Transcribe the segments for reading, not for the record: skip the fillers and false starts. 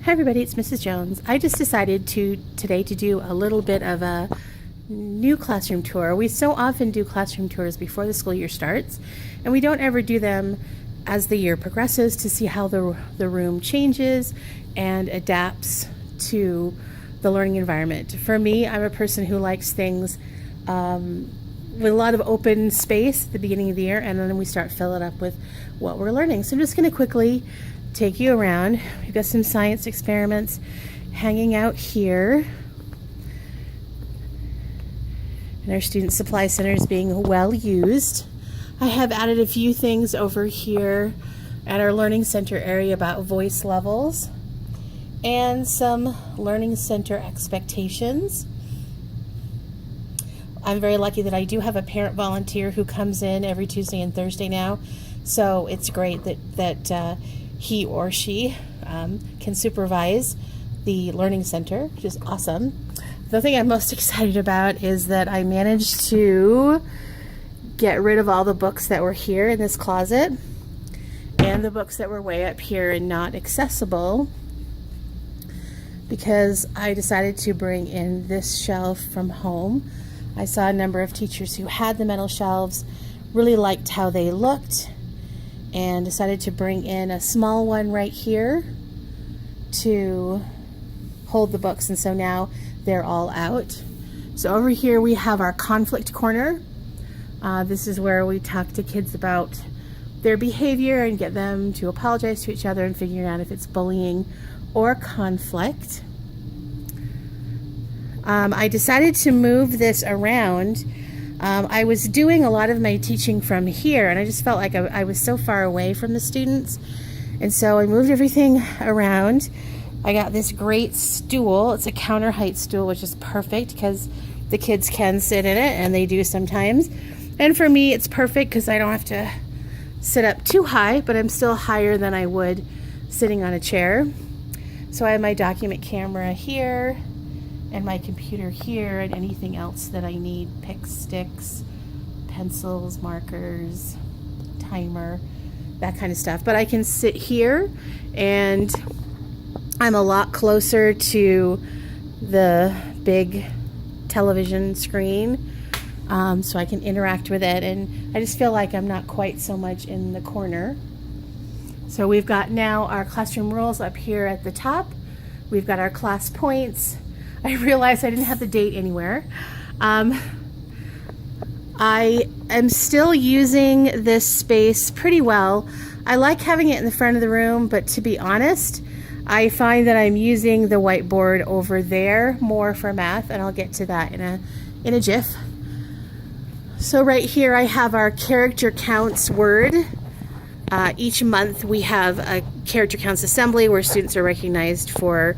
Hi everybody, it's Mrs. Jones. I just decided today to do a little bit of a new classroom tour. We so often do classroom tours before the school year starts, and we don't ever do them as the year progresses to see how the room changes and adapts to the learning environment. For me, I'm a person who likes things with a lot of open space at the beginning of the year, and then we start filling it up with what we're learning. So I'm just going to quickly take you around. We've got some science experiments hanging out here. And our student supply center is being well used. I have added a few things over here at our learning center area about voice levels and some learning center expectations. I'm very lucky that I do have a parent volunteer who comes in every Tuesday and Thursday now, so it's great that he or she can supervise the learning center, which is awesome. The thing I'm most excited about is that I managed to get rid of all the books that were here in this closet and the books that were way up here and not accessible, because I decided to bring in this shelf from home. I saw a number of teachers who had the metal shelves, really liked how they looked, and decided to bring in a small one right here to hold the books, and so now they're all out. So over here we have our conflict corner. This is where we talk to kids about their behavior and get them to apologize to each other and figure out if it's bullying or conflict. I decided to move this around. I was doing a lot of my teaching from here, and I just felt like I was so far away from the students, and so I moved everything around. I got this great stool. It's a counter height stool, which is perfect because the kids can sit in it, and they do sometimes. And for me, it's perfect because I don't have to sit up too high, but I'm still higher than I would sitting on a chair. So I have my document camera here, and my computer here, and anything else that I need: pick sticks, pencils, markers, timer, that kind of stuff. But I can sit here, and I'm a lot closer to the big television screen, so I can interact with it, and I just feel like I'm not quite so much in the corner. So we've got now our classroom rules up here at the top. We've got our class points. I realized I didn't have the date anywhere. I am still using this space pretty well. I like having it in the front of the room, but to be honest, I find that I'm using the whiteboard over there more for math, and I'll get to that in a jiff. So right here I have our character counts word. Each month we have a character counts assembly where students are recognized for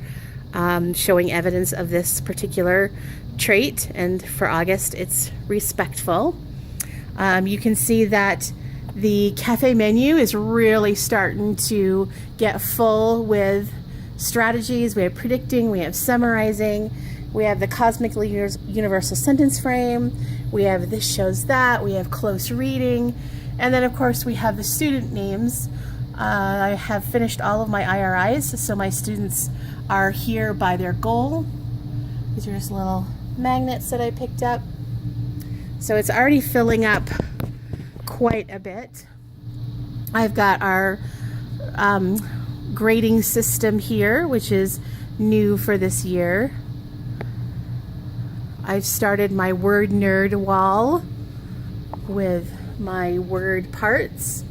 showing evidence of this particular trait, and for August it's respectful. You can see that the cafe menu is really starting to get full with strategies. We have predicting, we have summarizing, we have the cosmically universal sentence frame, we have this shows that, we have close reading, and then of course we have the student names. I have finished all of my IRIs, so my students are here by their goal. These are just little magnets that I picked up. So it's already filling up quite a bit. I've got our grading system here, which is new for this year. I've started my word nerd wall with my word parts.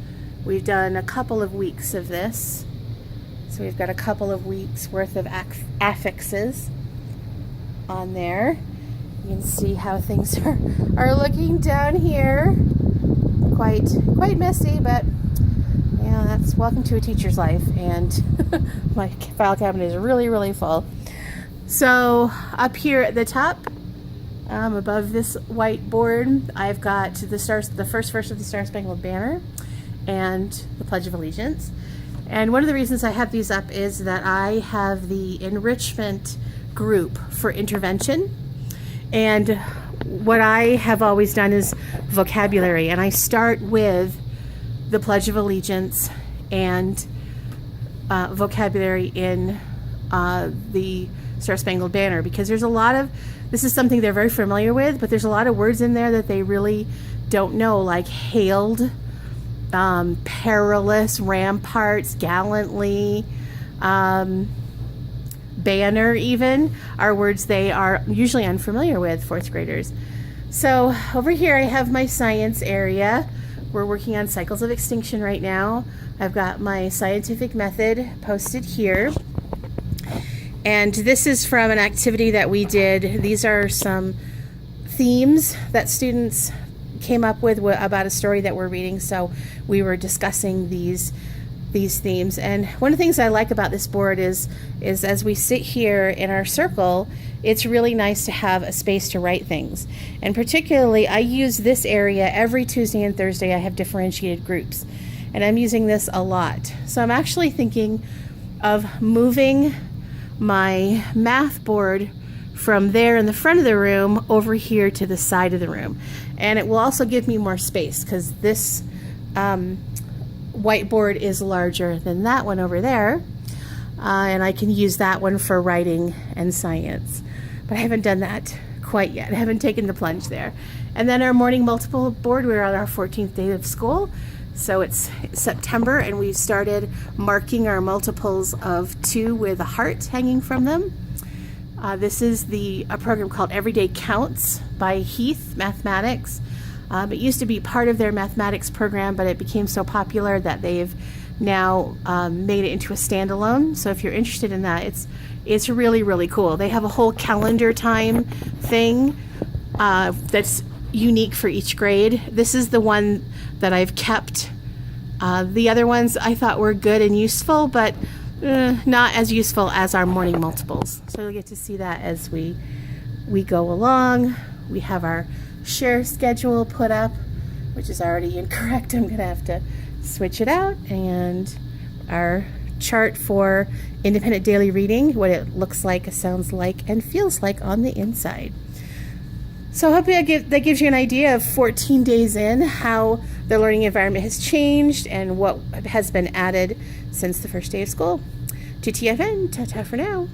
We've done a couple of weeks of this. So we've got a couple of weeks worth of affixes on there. You can see how things are looking down here. Quite messy, but yeah, that's welcome to a teacher's life. And my file cabinet is really full. So up here at the top, above this whiteboard, I've got the first verse of the Star Spangled Banner and the Pledge of Allegiance. And one of the reasons I have these up is that I have the enrichment group for intervention. And what I have always done is vocabulary. And I start with the Pledge of Allegiance and vocabulary in the Star Spangled Banner, because there's a lot of, this is something they're very familiar with, but there's a lot of words in there that they really don't know, like hailed, perilous, ramparts, gallantly, banner even, are words they are usually unfamiliar with, fourth graders. So over here I have my science area. We're working on cycles of extinction right now. I've got my scientific method posted here. And this is from an activity that we did. These are some themes that students came up with about a story that we're reading. So we were discussing these themes. And one of the things I like about this board is as we sit here in our circle, it's really nice to have a space to write things. And particularly, I use this area every Tuesday and Thursday. I have differentiated groups, and I'm using this a lot. So I'm actually thinking of moving my math board from there in the front of the room over here to the side of the room. And it will also give me more space, because this whiteboard is larger than that one over there. And I can use that one for writing and science. But I haven't done that quite yet. I haven't taken the plunge there. And then our morning multiple board, we're on our 14th day of school. So it's September, and we've started marking our multiples of 2 with a heart hanging from them. This is a program called Everyday Counts by Heath Mathematics. It used to be part of their mathematics program, but it became so popular that they've now made it into a standalone. So if you're interested in that, it's really, really cool. They have a whole calendar time thing that's unique for each grade. This is the one that I've kept. The other ones I thought were good and useful, but not as useful as our morning multiples. So you'll get to see that as we go along. We have our share schedule put up, which is already incorrect. I'm gonna have to switch it out, and our chart for independent daily reading, what it looks like, sounds like, and feels like on the inside. So I hope that gives you an idea of 14 days in, how the learning environment has changed and what has been added since the first day of school. TTFN, ta-ta for now.